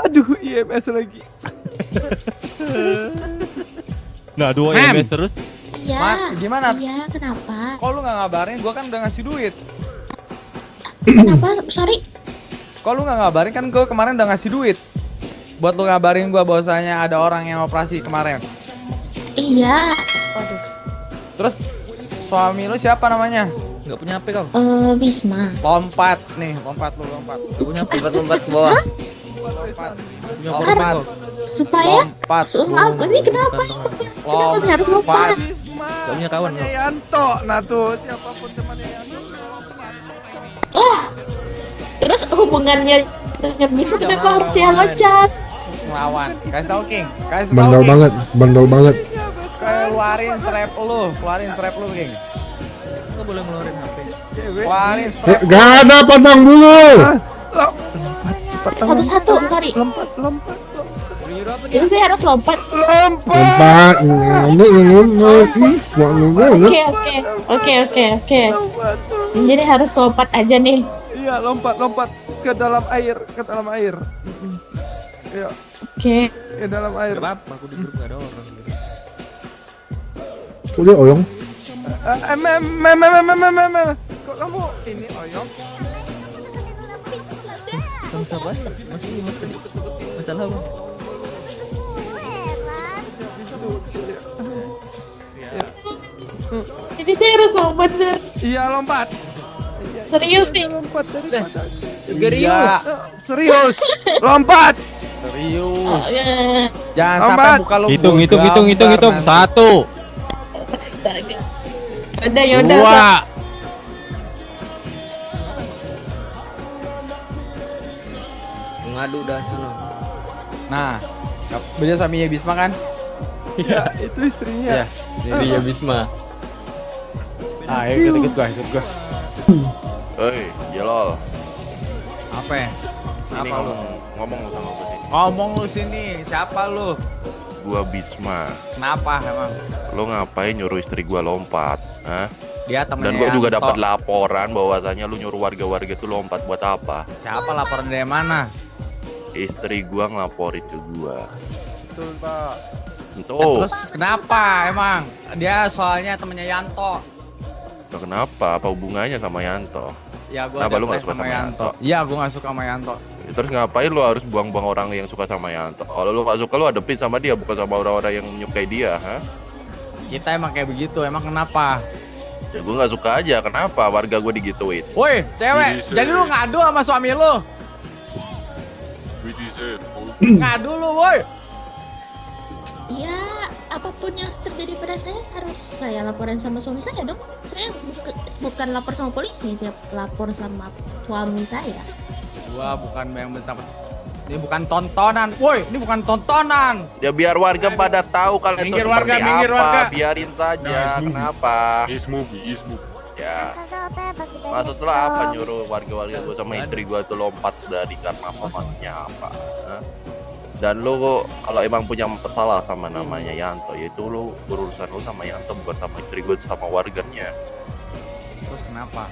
Aduh, IMS lagi. Nah, 2 IMS terus. Iya. Mat, gimana? Iya, kenapa? Kok lu nggak ngabarin? Gua kan udah ngasih duit. Kenapa? Sorry. Kok lu nggak ngabarin? Kan gua kemarin udah ngasih duit. Buat lu ngabarin gua bahwasanya ada orang yang operasi kemarin. Iya. Waduh. Terus suami lu siapa namanya? Enggak punya HP kau. Bisma. Lompat nih, lompat lu lompat. Enggak punya HP. Lompat ke bawah. Lompat. Punya Lompat. Supaya Lompat. maaf, ini kenapa? Kenapa saya harus lompat? Enggak punya kawan kau. Yanto, nah tuh siapapun temannya Yanto. Wah. Terus hubungannya dengan Bisma kenapa harus saya loncat? Ngelawan. Kasih tau King. Kasih tau Bandel King. banget, bandel banget. Keluarin strap lu King. Enggak boleh ngeluarin HP. Keluarin strap. Gak ada, potong dulu. Satu-satu, sorry. Lompat. Nyuruh apa dia? Jadi saya harus lompat. Lompat, ngomong, ih, mau nunggu. Oke. Jadi harus lompat aja nih. Iya, lompat ke dalam air. Iya, Oke. ke dalam air. Enggak apa-apa, aku di grup enggak ada orang. Kok dia oyong? Kok kamu ini oyong? Bangsa baca, masih ingat tadi. Masalah apa? Jadi saya harus lompat, Sir. Iya, lompat. Serius nih. Lompat daripada. Serius. Serius. Lompat. Serius. Ya. Jangan Lompat. sampai buka lu. Hitung. gambar nanti. 1, Astaga. Yaudah. 2. Ngadu dah sana. Nah, beda suaminya Bisma kan? Iya, itu istrinya. Iya. Sendiri ya Bisma. Ayo ikut gua. Hei, Jelol. Apa? Ini Apa lu? ngomong lu sama gue sih. Ngomong lu sini, siapa lu? Gua Bisma. Kenapa emang? Lo ngapain nyuruh istri gua lompat? Hah? Dia temennya Dan gua juga Yanto. dapat laporan bahwasanya lu nyuruh warga-warga tuh lompat buat apa? Siapa laporan dari mana? Istri gua ngelaporin ke gua. Betul, Pak. Tuh, Terus kenapa emang? Dia soalnya temennya Yanto. kenapa? Apa hubungannya sama Yanto? Ya gua Kenapa lu ada nggak suka sama sama Yanto. Yanto? Iya, gua gak suka sama Yanto. Terus ngapain lu harus buang-buang orang yang suka sama Yanto? Kalau lu gak suka, lu hadepin sama dia, bukan sama orang-orang yang menyukai dia, ha? Kita emang kayak begitu, emang kenapa? Ya gua gak suka aja, kenapa warga gua digituin? Woi, cewek, jadi lu ngadu sama suami lu? Ngadu lu, woi. Ya, apapun yang terjadi pada saya harus saya laporan sama suami saya dong. Saya bukan lapor sama polisi, saya lapor sama suami saya. Gua bukan yang bentar. Ini bukan tontonan, woi. Ini bukan tontonan. Ya biar warga pada tahu kalian Minggir tuh warga, seperti minggir apa. warga. Biarin saja. Kenapa? Ya. Maksud lo apa nyuruh warga-warga gue sama istri gue tuh lompat dari karena apa, maksudnya apa? Hah? Dan lo kalau emang punya masalah sama namanya Yanto, yaitu lo urusan lo sama Yanto, bukan sama istri gue, sama warganya. Terus kenapa?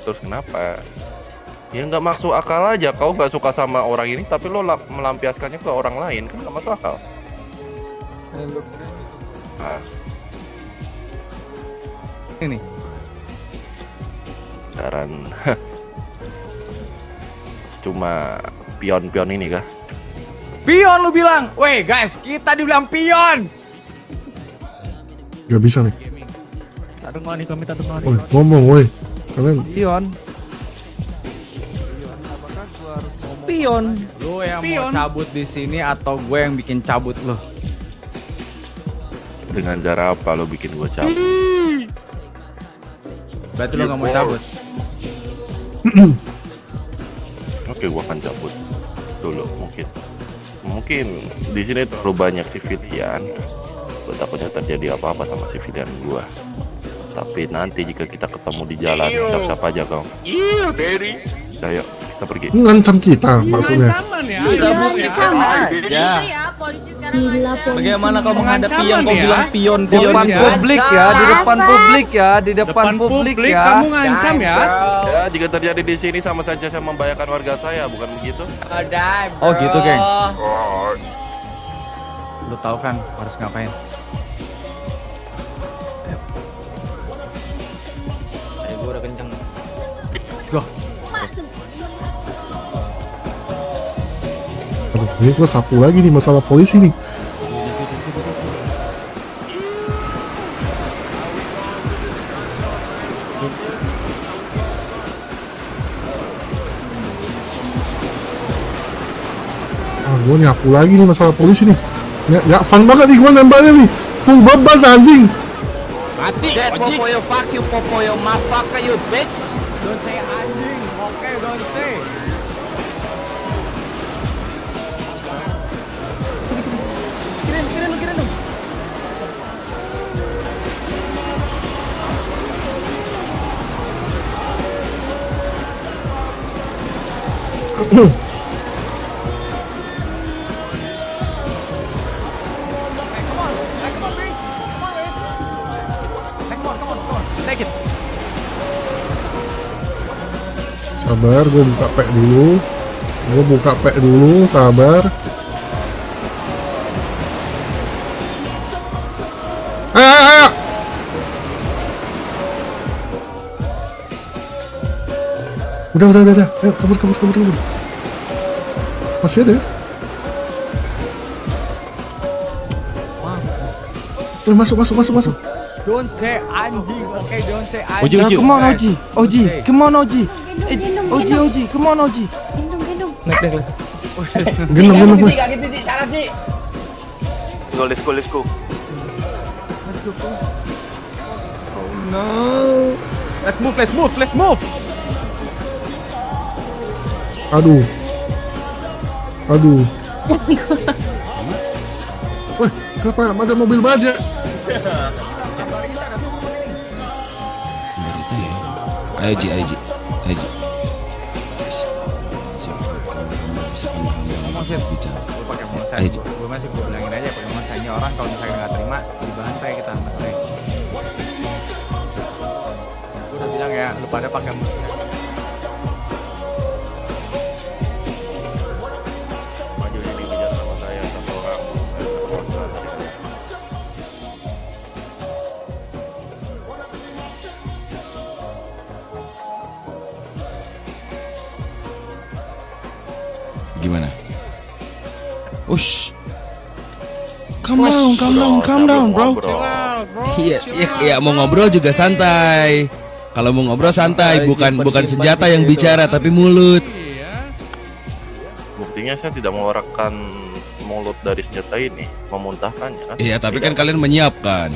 Terus kenapa? Ya nggak masuk akal aja, kau nggak suka sama orang ini tapi lo melampiaskannya ke orang lain, kan nggak masuk akal. Nah, Ini. saran cuma pion-pion ini kah? Pion lu bilang. Weh, guys, kita dibilang pion. Gak bisa nih. Tadung nih kami tadung nih. Woi, ngomong woi. Kalian Pion. Apakah gua harus ngomong? Pion. Lu yang Pion. mau cabut di sini atau gue yang bikin cabut lu? Dengan cara apa lo bikin gue cabut? Berarti lu gak mau cabut. Oke, gua akan cabut dulu mungkin di sini terlalu banyak sivilian. Gue takutnya terjadi apa-apa sama sivilian gua. Tapi nanti jika kita ketemu di jalan, siap-siap aja kau. Iya, Terry. Ayo, kita pergi. ngancam kita maksudnya. Ancaman ya. Iya, Ancaman ancaman. aja. Ya, polisi sekarang Bila polisi Bagaimana kau menghadapi Pengancaman yang kau ya? bilang pion Di depan ya. publik ya, di depan publik ya, di depan publik ya. kamu ngancam ya? Ya, jika terjadi di sini sama saja saya membahayakan warga saya, bukan begitu? Oh gitu, geng. Oh, Lu tahu kan harus ngapain? Ayo gua udah kenceng. Aduh, ini gua sapu lagi nih masalah polisi nih. Gua nyapu lagi nih masalah polisi nih. Nggak fun banget nih gua nembaknya nih. Full babas anjing. Mati. Popoyo, fuck you, Popoyo, motherfucker, you bitch. Don't say anjing, oke, don't say. Kirain dong. Take it. Sabar, gua buka pack dulu. Sabar. Ayo. Udah. Ayo, kabur. Masih ada ya? Masuk. Don't say anjing, oke, don't say anjing. Oji, Nah, come on, Guys, Oji. don't Oji, say. come on, Oji. Gendong, Oji, come on, Oji. gendong. Gendong. let's go. No. Let's move. Aduh. Wih, kenapa ada mobil baja? Berita ya. Ayo Ji. Bicara. Gue pakai monsan, Eh, gue masih gue bilangin aja pakai monsannya orang kalau misalnya nggak terima dibantai kita masalahnya. Gue udah bilang ya, lu pada pakai monsan. Maju ini dikejar sama saya satu orang. Gimana? Ush. Calm down, bro. Iya, mau ngobrol juga santai. Kalau mau ngobrol santai, bukan senjata yang bicara tapi mulut. Buktinya saya tidak mengeluarkan mulut dari senjata ini, memuntahkannya kan? Iya, tapi kan kalian menyiapkan.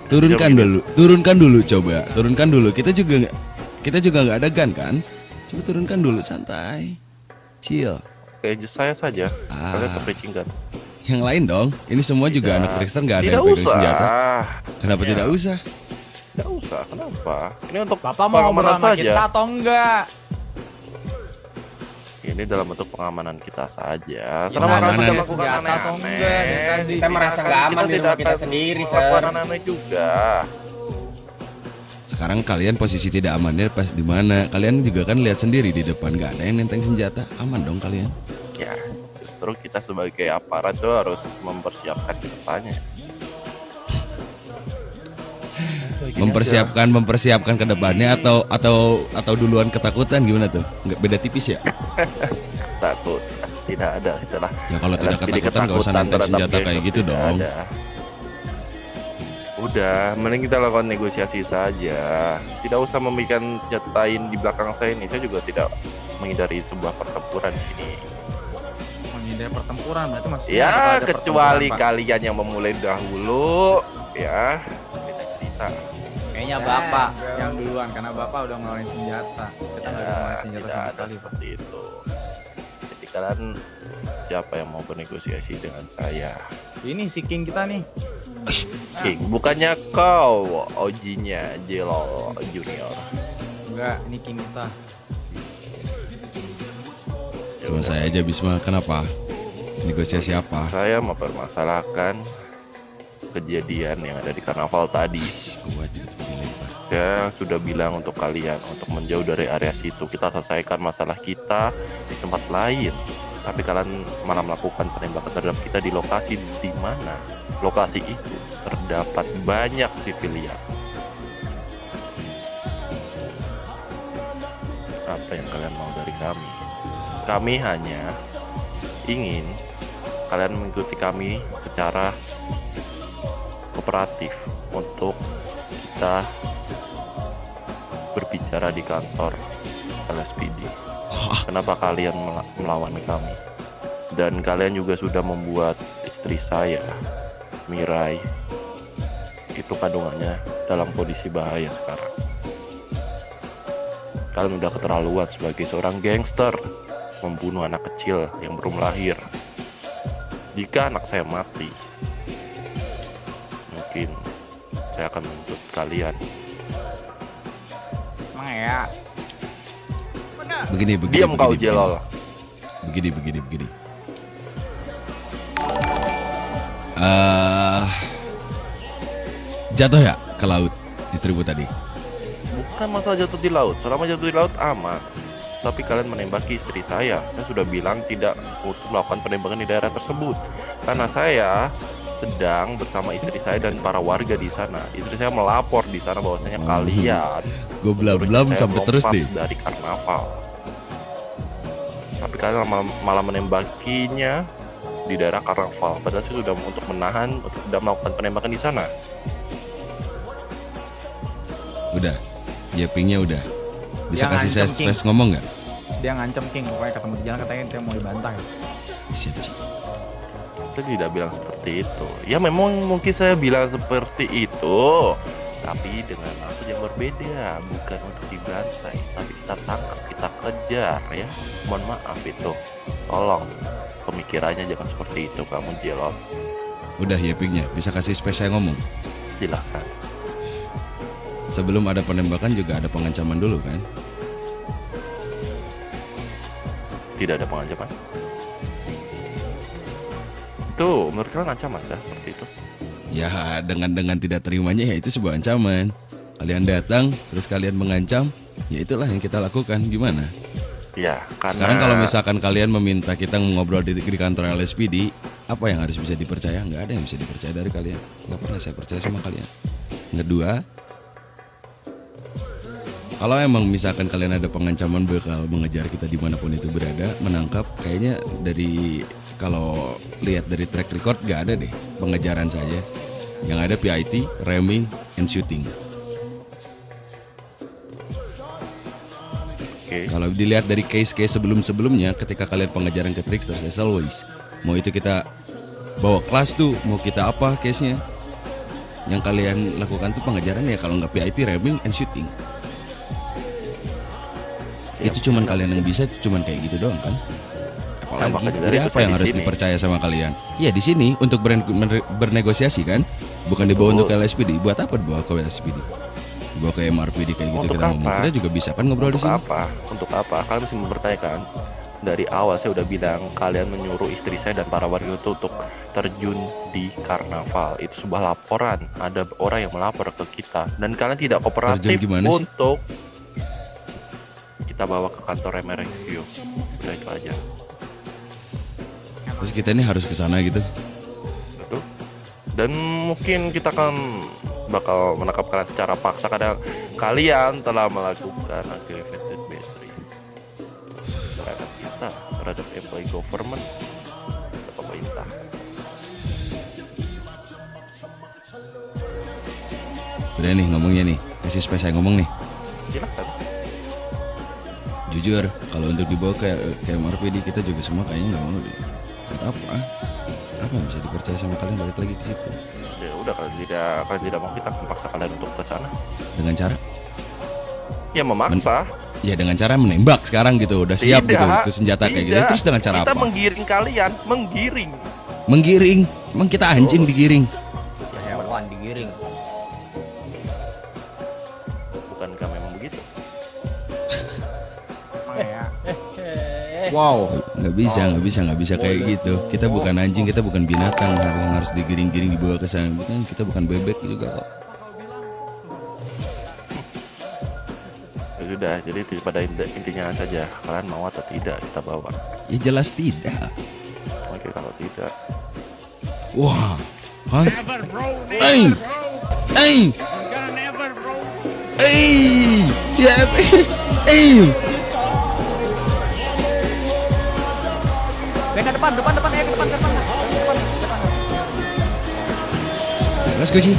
Turunkan dulu coba. Turunkan dulu. Kita juga nggak ada gun kan? Coba turunkan dulu santai. Chill. Oke, saya saja. Ah. Kalian kepecingan. Yang lain dong. Ini semua juga anak Trickster nggak ada yang pegang senjata. Kenapa tidak usah? Tidak usah. Kenapa? Ini untuk Bapak mau ngobrol pengamanan sama saja. kita atau enggak? Ini dalam bentuk pengamanan kita saja. Pengamanan Kenapa kamu ya? melakukan Senjata atau aneh-aneh? enggak dari tadi? Kita merasa nggak aman di rumah kita sendiri, Melakukan Sir. aneh-aneh juga. Sekarang kalian posisi tidak amannya pas di mana? Kalian juga kan lihat sendiri di depan nggak ada yang nenteng senjata. Aman dong kalian. Ya, justru kita sebagai aparat tuh harus mempersiapkan kedepannya. Mempersiapkan ke depannya atau duluan ketakutan gimana tuh? Nggak beda tipis ya? Takut tidak ada istilah. Ya kalau tidak Jadi ketakutan nggak usah nenteng terhadap senjata geng kayak gitu tidak dong. ada. Udah, mending kita lakukan negosiasi saja. Tidak usah membikin senjatain di belakang saya ini. Saya juga tidak menghindari sebuah pertempuran di sini. Menghindari pertempuran berarti masih Ya, kecuali kalian yang memulai dahulu, ya. Kita bisa. Kayaknya bapak yang duluan karena bapak udah ngeluarin senjata. Kita nggak bisa ngeluarin senjata Tidak sama ada sekali. seperti itu. Jadi kalian siapa yang mau bernegosiasi dengan saya? Ini si King kita nih. King, bukannya kau Ojinya Jelo Junior. Enggak, ini King kita. Cuma saya aja Bisma, kenapa? Negosiasi apa? Saya mempermasalahkan kejadian yang ada di karnaval tadi. Gua tiba-tiba dilempar. Saya sudah bilang untuk kalian untuk menjauh dari area situ. Kita selesaikan masalah kita di tempat lain. Tapi kalian malah melakukan penembakan terhadap kita di lokasi di mana lokasi itu terdapat banyak sivilian. Apa yang kalian mau dari kami? Kami hanya ingin kalian mengikuti kami secara kooperatif untuk kita berbicara di kantor LSPD. Kenapa kalian melawan kami? Dan kalian juga sudah membuat istri saya, Mirai, itu kandungannya dalam kondisi bahaya sekarang. Kalian udah keterlaluan sebagai seorang gangster membunuh anak kecil yang belum lahir. Jika anak saya mati, mungkin saya akan menuntut kalian. Emang ya. Begini. Diam kau jelol. Begini. Jatuh ya ke laut istrimu tadi? Bukan masalah jatuh di laut. Selama jatuh di laut aman. Tapi kalian menembaki istri saya. Saya sudah bilang tidak untuk melakukan penembakan di daerah tersebut. Karena saya sedang bersama istri saya dan para warga di sana. Istri saya melapor di sana bahwasanya kalian Gue blam sampai terus deh. dari karnaval. Tapi kalian malah menembakinya di daerah karnaval. Padahal saya sudah untuk menahan untuk tidak melakukan penembakan di sana. Udah, ya pingnya udah. Bisa Dia kasih saya ngancem, space ngomong nggak? Dia ngancem King, pokoknya ketemu di jalan katanya dia mau dibantai. Siap sih. Saya tidak bilang seperti itu. Ya memang mungkin saya bilang seperti itu, tapi dengan maksud yang berbeda, bukan untuk dibantai, tapi kita tangkap, kita kejar ya. Mohon maaf itu. Tolong pemikirannya jangan seperti itu kamu jelot. Udah ya pingnya, bisa kasih space saya ngomong. Silahkan. Sebelum ada penembakan juga ada pengancaman dulu kan? Tidak ada pengancaman. Itu menurut kalian ancaman ya seperti itu? Ya dengan tidak terimanya ya itu sebuah ancaman. Kalian datang terus kalian mengancam, ya itulah yang kita lakukan. Gimana? Ya, karena Sekarang kalau misalkan kalian meminta kita ngobrol di kantor LSPD, apa yang harus bisa dipercaya? Nggak ada yang bisa dipercaya dari kalian. Nggak pernah saya percaya sama kalian. Kedua, kalau emang misalkan kalian ada pengancaman bakal mengejar kita dimanapun itu berada, menangkap, kayaknya dari kalau lihat dari track record nggak ada deh pengejaran saja. Yang ada PIT, ramming, and shooting. Oke. Kalau dilihat dari case-case sebelum-sebelumnya, ketika kalian pengejaran ke trickster, as always, mau itu kita bawa kelas tuh, mau kita apa case-nya, yang kalian lakukan tuh pengejaran ya kalau nggak PIT, ramming, and shooting. Itu cuman kalian yang bisa, cuman kayak gitu doang kan? Apalagi, jadi apa yang harus dipercaya sama kalian? Ya di sini untuk bernegosiasi kan, bukan dibawa untuk ke LSPD. Buat apa dibawa ke LSPD? Dibawa ke MRPD kayak gitu Untuk kita ngomong. apa? Kita juga bisa kan ngobrol di Untuk sini. apa? Untuk apa? Kalian mesti mempertanyakan. Dari awal saya udah bilang kalian menyuruh istri saya dan para warga itu untuk terjun di karnaval. Itu sebuah laporan. Ada orang yang melapor ke kita dan kalian tidak kooperatif Terjun gimana sih? untuk kita bawa ke kantor MRSQ. Udah itu aja. Terus kita ini harus ke sana gitu. Betul. Dan mungkin kita akan bakal menangkap kalian secara paksa karena kalian telah melakukan aggravated battery terhadap kita, terhadap employee government, terhadap pemerintah. Udah nih ngomongnya nih, kasih space saya ngomong nih. Silakan. Jujur, kalau untuk dibawa ke MRPD kita juga semua kayaknya nggak mau deh. Buat apa? Apa yang bisa dipercaya sama kalian balik lagi ke situ? Ya udah kalian tidak mau kita akan paksa kalian untuk ke sana. Dengan cara? Ya memaksa. Ya dengan cara menembak sekarang gitu, udah siap Tidak, gitu, itu senjata kayak gitu. tidak. Terus dengan cara Kita apa? menggiring kalian, menggiring. Menggiring? Emang kita anjing digiring? Ya hewan digiring. Bukankah memang begitu? Emang ya. Nggak bisa kayak gitu. Kita bukan anjing, kita bukan binatang yang harus digiring-giring dibawa ke sana. Bukan, kita bukan bebek juga kok. Ya sudah, jadi pada intinya saja, kalian mau atau tidak kita bawa? Ya jelas tidak. Oke, kalau tidak, Wah, kan? Ya, Ke depan, ke depan. Let's go sih.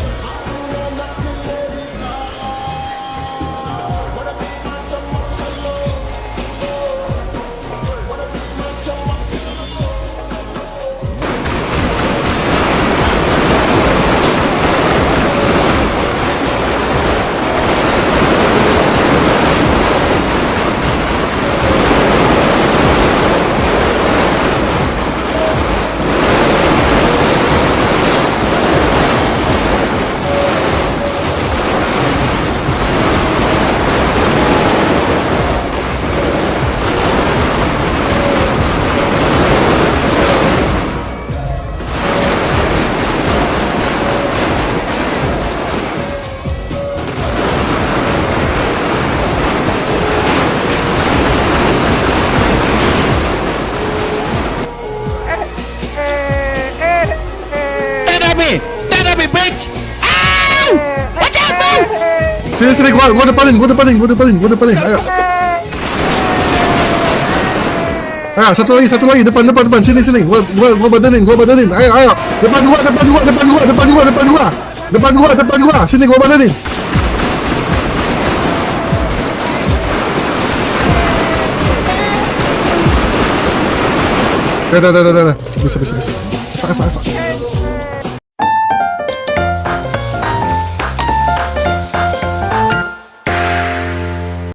Tetapi, bitch. Watch out, bro. Sini gua depanin. Ayo. Ah, satu lagi depan. Sini. Gua badanin. Ayo. Depan gua. Sini gua badanin. Dah. Bisa. Fire.